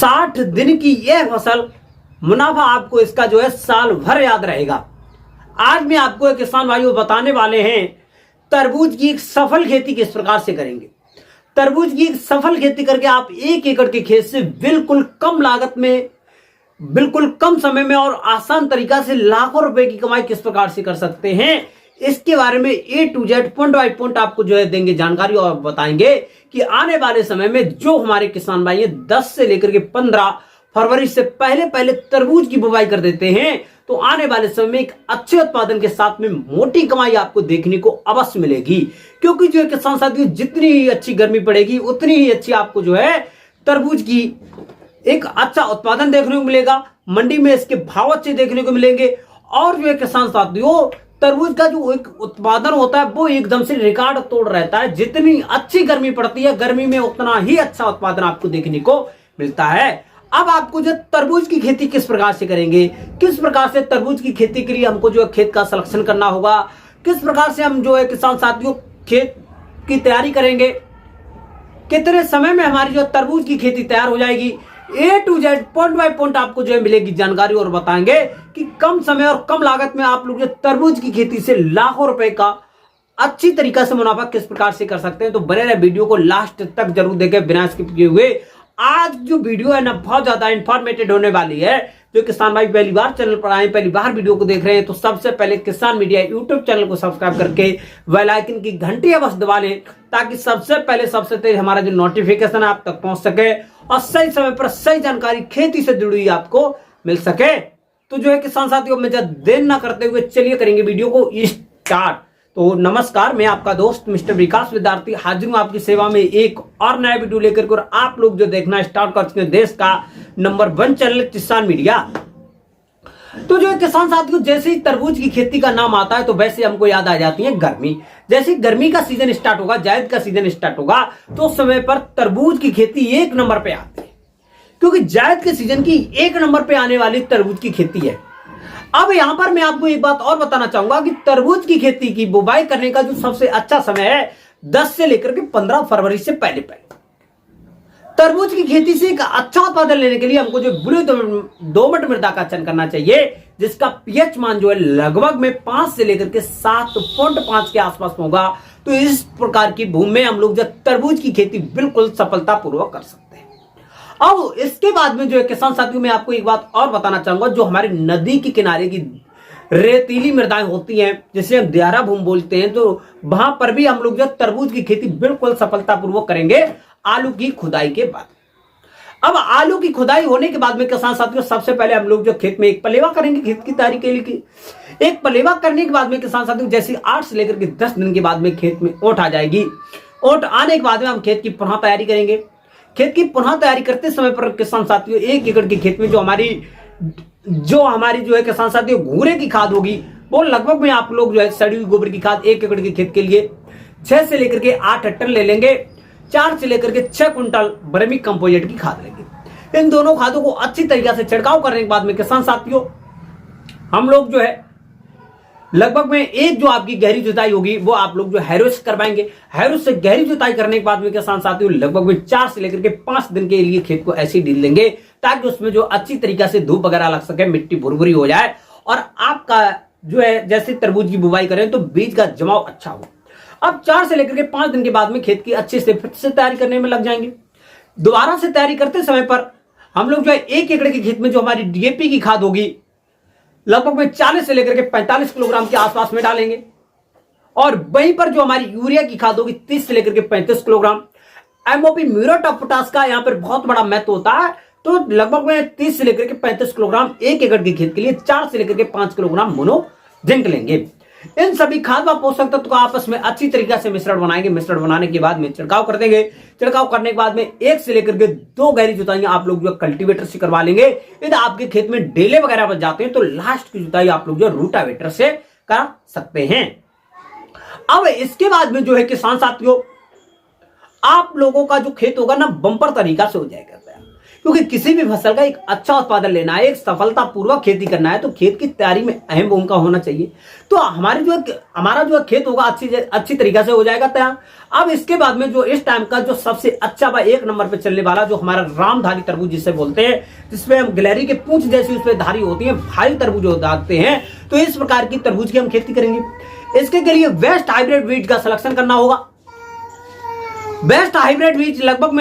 60 दिन की यह फसल, मुनाफा आपको इसका जो है साल भर याद रहेगा। आज मैं आपको एक किसान भाइयों बताने वाले हैं तरबूज की एक सफल खेती किस प्रकार से करेंगे। तरबूज की एक सफल खेती करके आप 1 एकड़ के खेत से बिल्कुल कम लागत में, बिल्कुल कम समय में और आसान तरीका से लाखों रुपए की कमाई किस प्रकार से कर सकते हैं, इसके बारे में A to Z point by point आपको जो है देंगे जानकारी और बताएंगे कि आने वाले समय में जो हमारे किसान भाई हैं 10 से लेकर के 15 फरवरी से पहले पहले तरबूज की बुवाई कर देते हैं तो आने वाले समय में एक अच्छे उत्पादन के साथ में मोटी कमाई आपको देखने को अवश्य मिलेगी। क्योंकि जो किसान साथियों, जितनी ही अच्छी गर्मी पड़ेगी उतनी ही अच्छी आपको जो है तरबूज की एक अच्छा उत्पादन देखने को मिलेगा, मंडी में इसके भाव अच्छे देखने को मिलेंगे। और जो किसान साथियों, तरबूज का जो एक उत्पादन होता है वो एकदम से रिकॉर्ड तोड़ रहता है। जितनी अच्छी गर्मी पड़ती है, गर्मी में उतना ही अच्छा उत्पादन आपको देखने को मिलता है। अब आपको जो तरबूज की खेती किस प्रकार से करेंगे, किस प्रकार से तरबूज की खेती के लिए हमको जो है खेत का सिलेक्शन करना होगा, किस प्रकार से हम जो है किसान साथियों खेत की तैयारी करेंगे, कितने समय में हमारी जो तरबूज की खेती तैयार हो जाएगी, A to Z point by point आपको जो है मिलेगी जानकारी और बताएंगे कि कम समय और कम लागत में आप लोग जो तरबूज की खेती से लाखों रुपए का अच्छी तरीका से मुनाफा किस प्रकार से कर सकते हैं। तो बने रहे, वीडियो को लास्ट तक जरूर देखें बिना स्किप किए हुए। आज जो वीडियो है ना बहुत ज्यादा इंफॉर्मेटिव होने वाली है। जो किसान भाई पहली बार चैनल पर आए, पहली बार वीडियो को देख रहे हैं तो सबसे पहले किसान मीडिया यूट्यूब चैनल को सब्सक्राइब करके बेल आइकन की घंटी अवश्य दबा लें ताकि सबसे पहले सबसे तेज हमारा जो नोटिफिकेशन है आप तक पहुंच सके और सही समय पर सही जानकारी खेती से जुड़ी हुई आपको मिल सके। तो जो है किसान साथियों, में देर ना करते हुए चलिए करेंगे वीडियो को स्टार्ट। तो नमस्कार, मैं आपका दोस्त मिस्टर विकास विद्यार्थी हाजिर हूं आपकी सेवा में एक और नया वीडियो लेकर के। और आप लोग जो देखना स्टार्ट कर चुके हैं देश का नंबर 1 चैनल किसान मीडिया। तो जो किसान साथियों, जैसे ही तरबूज की खेती का नाम आता है तो वैसे हमको याद आ जाती है गर्मी। जैसे गर्मी का सीजन स्टार्ट होगा, जायद का सीजन स्टार्ट होगा तो उस समय पर तरबूज की खेती 1 नंबर पे आती है, क्योंकि जायद के सीजन की 1 नंबर पे आने वाली तरबूज की खेती है। अब यहां पर मैं आपको एक बात और बताना चाहूंगा कि तरबूज की खेती की बुवाई करने का जो सबसे अच्छा समय है 10 से लेकर के 15 फरवरी से पहले पहले। तरबूज की खेती से एक अच्छा उत्पादन लेने के लिए हमको जो बुरी दोमट मृदा का चयन करना चाहिए, जिसका पीएच मान जो है लगभग में 5 से लेकर के 7.5 के आसपास होगा। तो इस प्रकार की भूमि में हम लोग जो तरबूज की खेती बिल्कुल सफलतापूर्वक कर सकते हैं। अब इसके बाद में जो है किसान साथियों, मैं आपको एक बात और बताना चाहूंगा। जो हमारे नदी के किनारे की रेतीली मृदाएं होती हैं, जिसे हम दियारा भूमि बोलते हैं, तो वहां पर भी हम लोग जो तरबूज की खेती बिल्कुल सफलतापूर्वक करेंगे आलू की खुदाई के बाद। अब आलू की खुदाई होने के बाद में किसान साथियों, सबसे पहले हम लोग जो खेत में एक पलेवा करेंगे खेत की तैयारी के लिए। एक पलेवा करने के बाद में किसान साथियों, जैसे 8 से लेकर के 10 दिन के बाद में खेत में ओट आ जाएगी। ओट आने के बाद में हम खेत की पुनः तैयारी करेंगे। खेत की पुनः तैयारी करते समय पर किसान साथियों, 1 एकड़ के खेत में जो हमारी जो है किसान साथियों घूरे की खाद होगी वो लगभग में आप लोग जो है सड़ी हुई गोबर की खाद 1 एकड़ के खेत के लिए 6 से लेकर के 8 टन ले लेंगे। 4 से लेकर के 6 कुंटल वर्मी कंपोजिट की खाद लेंगे। इन दोनों खादों को अच्छी तरीके से छिड़काव करने के बाद में किसान साथियों, हम लोग जो है लगभग में एक जो आपकी गहरी जुताई होगी वो आप लोग जो हैरो से करवाएंगे। हैरो से गहरी जुताई करने के बाद में किसान साथियों लगभग में 4 से लेकर के 5 दिन के लिए खेत को ऐसे ढील देंगे ताकि उसमें जो अच्छी तरीके से धूप वगैरह लग सके, मिट्टी भुरभुरी हो जाए और आपका जो है जैसे तरबूज की बुवाई करें तो बीज का जमाव अच्छा हो। अब 4 से लेकर के 5 दिन के बाद में खेत की अच्छे से फिर से तैयारी करने में लग जाएंगे। दोबारा से तैयारी करते समय पर हम लोग जो है 1 एकड़ के खेत में जो हमारी डीएपी की खाद होगी लगभग में 40 से लेकर के 45 किलोग्राम के आसपास में डालेंगे। और वहीं पर जो हमारी यूरिया की खाद होगी 30 से लेकर के 35 kilogram. MOP muriate of potash का यहाँ पर बहुत बड़ा महत्व होता है, तो लगभग में 30 से लेकर के 35 किलोग्राम 1 एकड़ के खेत के लिए। 4 से लेकर के 5 किलोग्राम मोनो जिंक लेंगे। इन सभी खाद व पोषक तत्व को आपस में अच्छी तरीके से मिश्रण बनाएंगे। मिश्रण बनाने के बाद में छिड़काव कर देंगे। छिड़काव करने के बाद में 1 से लेकर के 2 गहरी जुताइयां आप लोग जो कल्टीवेटर से करवा लेंगे। यदि आपके खेत में डेले वगैरह बच जाते हैं तो लास्ट की जुताई आप लोग जो रूटावेटर से कर सकते हैं। अब इसके बाद में जो है किसान साथियों, आप लोगों का जो खेत होगा ना बम्पर तरीका से हो जाएगा, क्योंकि किसी भी फसल का एक अच्छा उत्पादन लेना है, एक सफलतापूर्वक खेती करना है, तो खेत की तैयारी में अहम भूमिका होना चाहिए। तो हमारा जो खेत होगा अच्छी तरीके से हो जाएगा तैयार। अब इसके बाद में जो इस टाइम का जो सबसे अच्छा व एक नंबर पे चलने वाला जो हमारा रामधारी तरबूज जिसे बोलते हैं, जिसमें हम गिलहरी के पूंछ जैसी उसपे धारी होती है, भारी तरबूज उगाते हैं, तो इस प्रकार की तरबूज की हम खेती करेंगे। इसके लिए बेस्ट हाइब्रिड बीज का सिलेक्शन करना होगा। बेस्ट हाइब्रिड बीज लगभग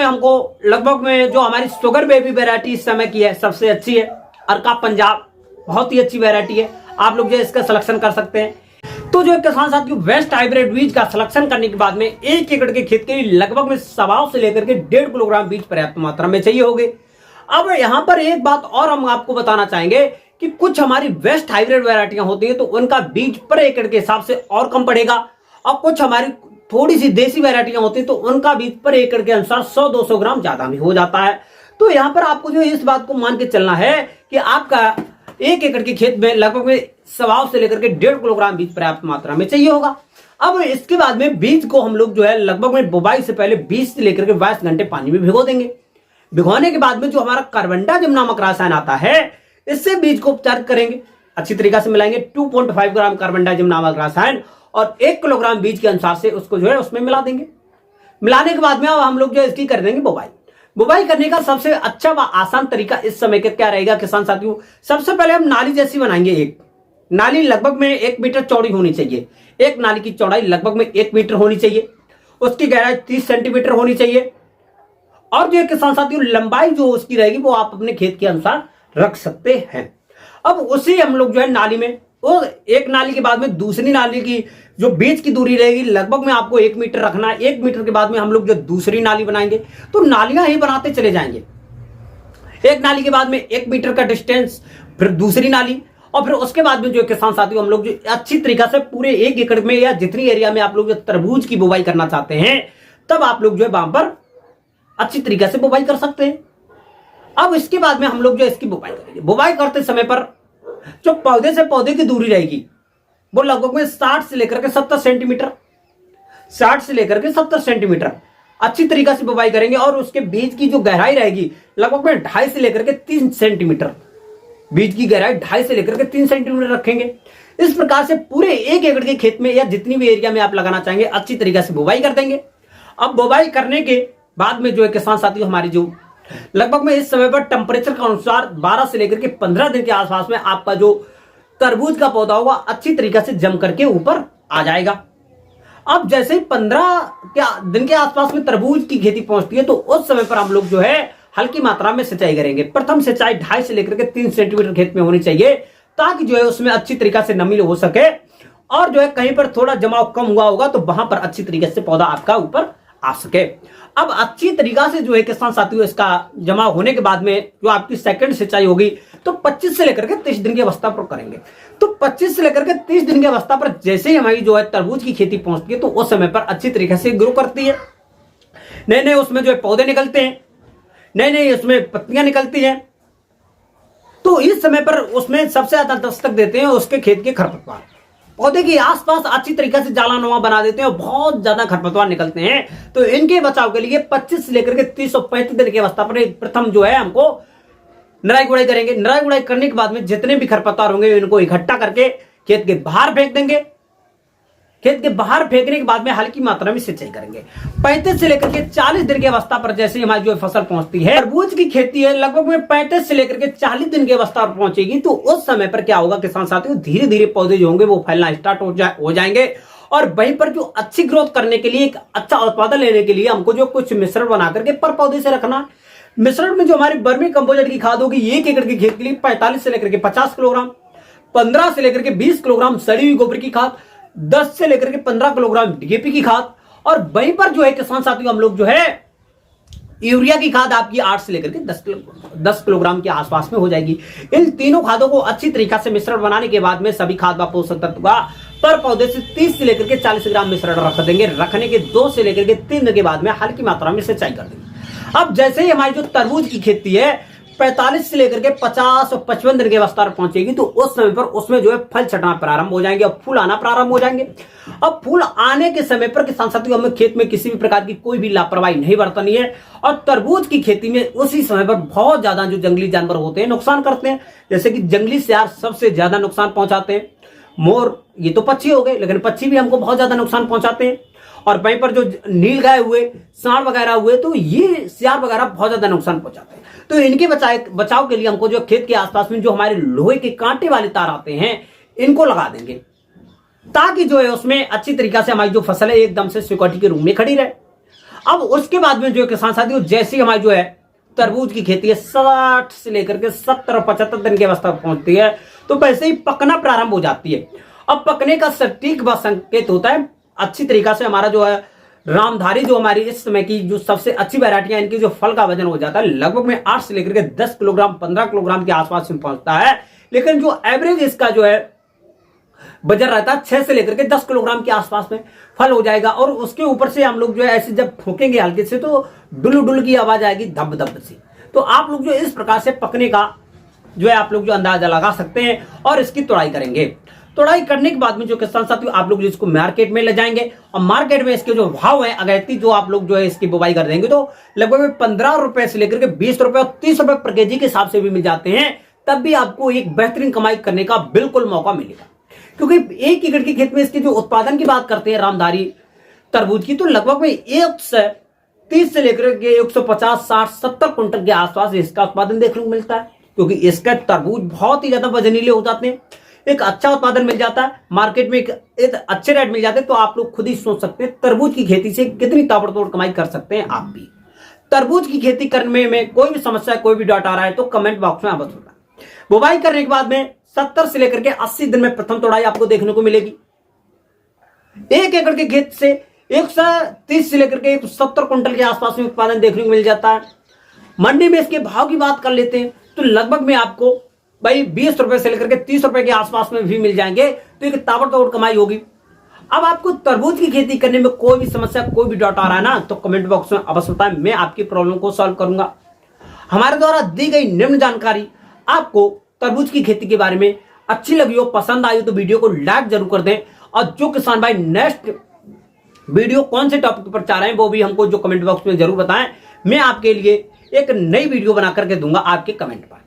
में जो हमारी शुगर बेबी वैरायटी इस समय की है सबसे अच्छी है, अर्का पंजाब बहुत ही अच्छी वैरायटी है, आप लोग जो इसका सिलेक्शन कर सकते हैं। तो जो किसान साथियों बेस्ट हाइब्रिड बीज का सिलेक्शन करने के बाद में 1 एकड़ के खेत के लिए लगभग में 1.25 से लेकर के 1.5 किलोग्राम बीज पर्याप्त मात्रा में चाहिए होंगे। अब यहां पर एक बात और हम आपको बताना चाहेंगे कि कुछ हमारी बेस्ट हाइब्रिड वैरायटियां होती है तो उनका बीज पर एकड़ के हिसाब से और कम पड़ेगा, और कुछ हमारी थोड़ी सी देसी वैरायटियां होती है तो उनका बीज पर एकड़ के अनुसार 100-200 ग्राम ज्यादा भी हो जाता है। तो यहां पर आपको जो इस बात को मान के चलना है कि आपका 1 एकड़ के खेत में लगभग में 1.25 से लेकर के 1.5 किलोग्राम बीज पर्याप्त मात्रा में चाहिए होगा। अब इसके बाद में बीज को हम लोग जो है लगभग में बुवाई से पहले 20 से लेकर के 22 घंटे पानी में भिगो देंगे। भिगोने के बाद में जो हमारा कार्बेंडाजिम नामक रसायन आता है, इससे बीज को उपचार करेंगे, अच्छी तरीके से मिलाएंगे। 2.5 ग्राम कार्बेंडाजिम नामक रसायन और 1 किलोग्राम बीज के अनुसार से उसको जो है उसमें मिला देंगे। मिलाने के बाद में अब हम लोग जो इसकी कर देंगे बुवाई। बुवाई करने का सबसे अच्छा व आसान तरीका इस समय का क्या रहेगा किसान साथियों? सबसे पहले हम नाली जैसी बनाएंगे। एक नाली लगभग में 1 मीटर चौड़ी होनी चाहिए। एक नाली की चौड़ाई लगभग में 1 मीटर होनी चाहिए, उसकी गहराई 30 सेंटीमीटर होनी चाहिए, और जो किसान साथियों लंबाई जो उसकी रहेगी वो आप अपने खेत के अनुसार रख सकते हैं। अब उसी हम लोग जो है नाली में, वो एक नाली के बाद में दूसरी नाली की जो बीच की दूरी रहेगी लगभग में आपको 1 मीटर रखना है। 1 मीटर के बाद में हम लोग जो दूसरी नाली बनाएंगे, तो नालियां ही बनाते चले जाएंगे। एक नाली के बाद में 1 मीटर का डिस्टेंस, फिर दूसरी नाली, और फिर उसके बाद में जो किसान साथियों हम लोग जो अच्छी तरीका से पूरे 1 एकड़ में या जितनी एरिया में आप लोग जो तरबूज की बुवाई करना चाहते हैं, तब आप लोग जो है वहां पर अच्छी तरीके से बुवाई कर सकते हैं। अब इसके बाद में हम लोग जो इसकी बुवाई करेंगे। बुवाई करते समय पर जो पौधे से पौधे की दूरी रहेगी वो लगभग में 60 से लेकर के 70 सेंटीमीटर, 60 से लेकर के 70 सेंटीमीटर अच्छी तरीके से बुवाई करेंगे। और उसके बीज की जो गहराई रहेगी लगभग में 2.5 से लेकर के 3 सेंटीमीटर, बीज की गहराई 2.5 से लेकर के 3 सेंटीमीटर रखेंगे। इस प्रकार से पूरे 1 एकड़ के खेत में या जितनी भी एरिया में आप लगाना चाहेंगे अच्छी तरीके से बुवाई कर देंगे। अब बुवाई करने के बाद में जो है किसान साथियों हमारी जो लगभग में इस समय पर टेम्परेचर के अनुसार 12 से लेकर के 15 दिन के आसपास में आपका जो तरबूज का पौधा होगा अच्छी तरीके से जम करके ऊपर आ जाएगा। अब जैसे ही 15 दिन के आसपास में तरबूज की खेती पहुंचती है तो उस समय पर हम लोग जो है हल्की मात्रा में सिंचाई करेंगे। प्रथम सिंचाई 2.5 से लेकर के 3 सेंटीमीटर खेत में होनी चाहिए, ताकि जो है उसमें अच्छी तरीके से नमी हो सके, और जो है कहीं पर थोड़ा जमाव कम हुआ होगा तो वहां पर अच्छी तरीके से पौधा आपका ऊपर आ सके। अब अच्छी तरीका से जो है किसान साथियों इसका जमा होने के बाद में जो आपकी सेकंड सिंचाई होगी तो 25 से लेकर के 30 दिन की अवस्था पर करेंगे। तो 25 से लेकर के 30 दिन की अवस्था पर जैसे ही हमारी जो है तरबूज की खेती पहुंचती है तो उस समय पर अच्छी तरीके से ग्रो करती है। नए नए उसमें जो है पौधे निकलते हैं, नए नए उसमें पत्तियां निकलती हैं। तो इस समय पर उसमें सबसे ज्यादा दस्तक देते हैं उसके खेत के खरपतवार। पौधे के आसपास अच्छी तरीके से जालानुमा बना देते हैं और बहुत ज्यादा खरपतवार निकलते हैं। तो इनके बचाव के लिए 25 से लेकर के 30 और 35 दिन की अवस्था पर प्रथम जो है हमको नराई गुड़ाई करेंगे। नराई गुड़ाई करने के बाद में जितने भी खरपतवार होंगे इनको इकट्ठा करके खेत के बाहर फेंक देंगे। खेत के बाहर फेंकने के बाद में हल्की मात्रा में सिंचाई करेंगे। 35 से लेकर के 40 दिन की अवस्था पर जैसे हमारी जो फसल पहुंचती है, तरबूज की खेती है लगभग में 35 से लेकर के 40 दिन की अवस्था पर पहुंचेगी। तो उस समय पर क्या होगा किसान साथियों, धीरे धीरे पौधे जो होंगे वो फैलना स्टार्ट हो जाएंगे। और वहीं पर जो अच्छी ग्रोथ करने के लिए, एक अच्छा उत्पादन लेने के लिए हमको जो कुछ मिश्रण बना करके पर पौधे से रखना। मिश्रण में जो हमारी वर्मी कंपोजिट की खाद होगी 1 एकड़ के खेत के लिए 45 से लेकर के 50 किलोग्राम, 15 से लेकर के 20 किलोग्राम सड़ी हुई गोबर की खाद, 10 से लेकर के 15 किलोग्राम डीएपी की खाद, और वहीं पर जो है किसान साथियों हम लोग जो है यूरिया की खाद आपकी 8 से लेकर के 10 किलोग्राम के आसपास में हो जाएगी। इन तीनों खादों को अच्छी तरीके से मिश्रण बनाने के बाद में सभी खाद व पोषक तत्व का पर पौधे से 30 से लेकर के 40 ग्राम मिश्रण रख देंगे। रखने के 2 से लेकर के 3 दिन के बाद में हल्की मात्रा में सिंचाई कर देंगे। अब जैसे ही हमारी जो तरबूज की खेती है 45 से लेकर के 50 और 55 दिन के अवस्था पर पहुंचेगी तो उस समय पर उसमें जो है फल छटना प्रारंभ हो जाएंगे और फूल आना प्रारंभ हो जाएंगे। अब फूल आने के समय पर किसान साथियों हमें खेत में किसी भी प्रकार की कोई भी लापरवाही नहीं बरतनी है। और तरबूज की खेती में उसी समय पर बहुत ज्यादा जो जंगली जानवर होते हैं नुकसान करते हैं, जैसे कि जंगली सियार सबसे ज्यादा नुकसान पहुंचाते हैं। मोर, ये तो पक्षी हो गए, लेकिन पक्षी भी हमको बहुत ज्यादा नुकसान पहुंचाते हैं। और वहीं पर जो नील गाय हुए, सांड वगैरह हुए, तो ये सियार वगैरह बहुत ज्यादा नुकसान पहुंचाते हैं। तो इनके बचाव के लिए हमको जो खेत के आसपास में जो हमारे लोहे के कांटे वाले तार आते हैं इनको लगा देंगे, ताकि जो है उसमें अच्छी तरीके से हमारी जो फसल है एकदम से सिक्योरिटी के रूप में खड़ी रहे। अब उसके बाद में जो किसान साथियों जैसे हमारी जो है तरबूज की खेती है 60 से लेकर के 70 और 75 दिन की अवस्था पहुंचती है तो वैसे ही पकना प्रारंभ हो जाती है। अब पकने का सटीक व संकेत होता है अच्छी तरीका से हमारा जो है रामधारी, जो हमारी इस समय की जो सबसे अच्छी वैरायटियां, इनकी जो फल का वजन हो जाता है लगभग में 8 से लेकर के 10 किलोग्राम 15 किलोग्राम के आसपास में पहुंचता है। लेकिन जो एवरेज इसका जो है वजन रहता है 6 से लेकर के 10 किलोग्राम के आसपास में फल हो जाएगा। और उसके ऊपर से हम लोग जो है ऐसे जब ठोकेंगे हल्के से तो डुल डुल की आवाज आएगी, धब धब से। तो आप लोग जो इस प्रकार से पकने का जो है आप लोग जो अंदाजा लगा सकते हैं और इसकी तोड़ाई करेंगे। तोड़ाई करने के बाद में जो किसान साथियों आप लोग इसको मार्केट में ले जाएंगे और मार्केट में इसके जो भाव है अगैती जो आप लोग जो है इसकी बुवाई कर देंगे तो लगभग 15 रुपए से लेकर के 20 रुपए और 30 रुपए पर केजी के हिसाब से भी मिल जाते हैं। तब भी आपको एक बेहतरीन कमाई करने का बिल्कुल मौका मिलेगा, क्योंकि 1 एकड़ के खेत में इसके जो उत्पादन की बात करते हैं रामधारी तरबूज की तो लगभग में 130 से लेकर के 150, 60, 70 क्विंटल के आसपास इसका उत्पादन देखने को मिलता है, क्योंकि इसका तरबूज बहुत ही ज्यादा वजनीले हो जाते हैं। एक अच्छा उत्पादन मिल जाता है, मार्केट में एक अच्छे रेट मिल जाते हैं। तो आप लोग खुद ही सोच सकते हैं तरबूज की खेती से कितनी ताबड़तोड़ कमाई कर सकते हैं। आप भी तरबूज की खेती करने में कोई भी समस्या, कोई भी डाउट आ रहा है तो कमेंट बॉक्स में अवश्य बताएं। बुवाई करने के बाद में 70 से लेकर के 80 दिन में प्रथम तोड़ाई आपको देखने को मिलेगी। 1 एकड़ के खेत से 130 से लेकर के 170 क्विंटल के आसपास में उत्पादन देखने को मिल जाता है। मंडी में इसके भाव की बात कर लेते हैं तो लगभग में आपको भाई 20 रुपए से लेकर के 30 रुपए के आसपास में भी मिल जाएंगे। तो एक ताबड़तोड़ कमाई होगी। अब आपको तरबूज की खेती करने में कोई भी समस्या, कोई भी डाउट आ रहा है ना तो कमेंट बॉक्स में अवश्य बताएं, मैं आपकी प्रॉब्लम को सॉल्व करूंगा। हमारे द्वारा दी गई निम्न जानकारी आपको तरबूज की खेती के बारे में अच्छी लगी हो, पसंद आई हो तो वीडियो को लाइक जरूर कर दें। और जो किसान भाई नेक्स्ट वीडियो कौन से टॉपिक पर चाह रहे हैं वो भी हमको जो कमेंट बॉक्स में जरूर बताएं। मैं आपके लिए एक नई वीडियो बना करके दूंगा आपके कमेंट पर।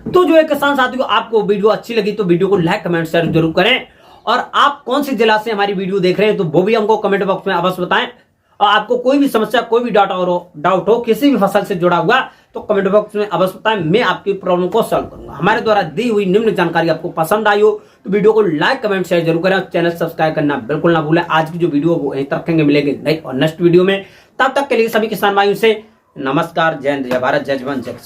तो जो है किसान साथियों आपको वीडियो अच्छी लगी तो वीडियो को लाइक, कमेंट, शेयर जरूर करें। और आप कौन सी जिला से हमारी वीडियो देख रहे हैं तो वो भी हमको कमेंट बॉक्स में अवश्य बताएं। और आपको कोई भी समस्या, कोई भी डाउट हो किसी भी फसल से जुड़ा हुआ तो कमेंट बॉक्स में अवश्य बताएं, मैं आपकी प्रॉब्लम को सॉल्व करूंगा। हमारे द्वारा दी हुई निम्न जानकारी आपको पसंद आई हो तो वीडियो को लाइक, कमेंट, शेयर जरूर करें। चैनल सब्सक्राइब करना बिल्कुल ना भूलें। आज की जो वीडियो वो यहीं तक रखेंगे, मिलेंगे नई और नेक्स्ट वीडियो में। तब तक के लिए सभी किसान भाइयों से नमस्कार, जय हिंद, जय भारत, जय जवान, जय किसान।